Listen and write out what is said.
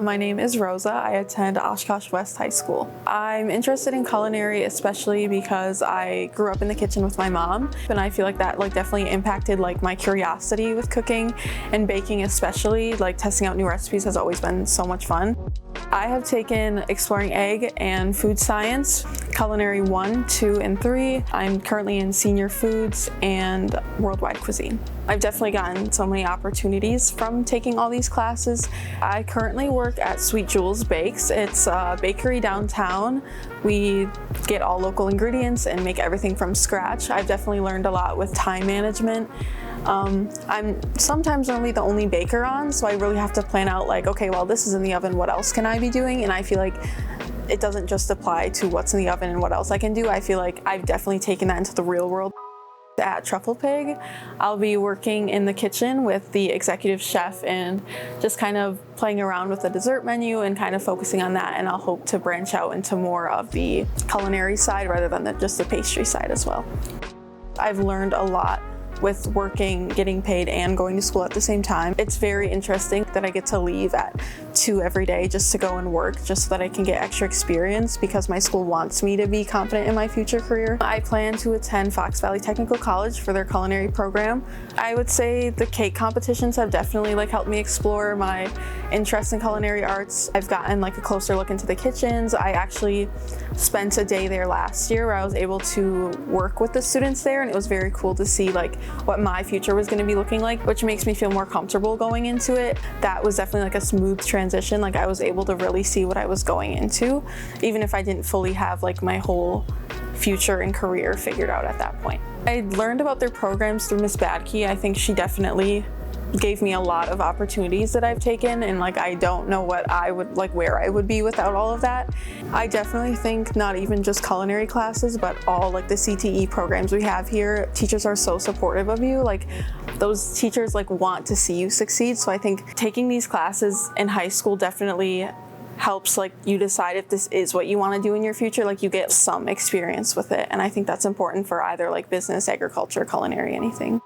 My name is Rosa. I attend Oshkosh West High School. I'm interested in culinary especially because I grew up in the kitchen with my mom, and I feel like that definitely impacted my curiosity with cooking and baking especially. Testing out new recipes has always been so much fun. I have taken Exploring Egg and Food Science, Culinary 1, 2, and 3. I'm currently in Senior Foods and Worldwide Cuisine. I've definitely gotten so many opportunities from taking all these classes. I currently work at Sweet Jules Bakes. It's a bakery downtown. We get all local ingredients and make everything from scratch. I've definitely learned a lot with time management. I'm sometimes only the only baker on, so I really have to plan out okay, well, this is in the oven, what else can I be doing? And I feel like it doesn't just apply to what's in the oven and what else I can do. I feel like I've definitely taken that into the real world. At Truffle Pig, I'll be working in the kitchen with the executive chef and just kind of playing around with the dessert menu and kind of focusing on that, and I'll hope to branch out into more of the culinary side rather than just the pastry side as well. I've learned a lot with working, getting paid, and going to school at the same time. It's very interesting that I get to leave at 2 every day just to go and work, just so that I can get extra experience because my school wants me to be confident in my future career. I plan to attend Fox Valley Technical College for their culinary program. I would say the cake competitions have definitely helped me explore my interest in culinary arts. I've gotten a closer look into the kitchens. I actually spent a day there last year where I was able to work with the students there, and it was very cool to see what my future was going to be looking like, which makes me feel more comfortable going into it. That was definitely a smooth transition. I was able to really see what I was going into, even if I didn't fully have my whole future and career figured out at that point. I learned about their programs through Miss Badke. I think she definitely gave me a lot of opportunities that I've taken, and I don't know what I would where I would be without all of that. I definitely think not even just culinary classes, but all the CTE programs we have here, teachers are so supportive of you. Those teachers want to see you succeed. So I think taking these classes in high school definitely helps you decide if this is what you want to do in your future. You get some experience with it, and I think that's important for either business, agriculture, culinary, anything.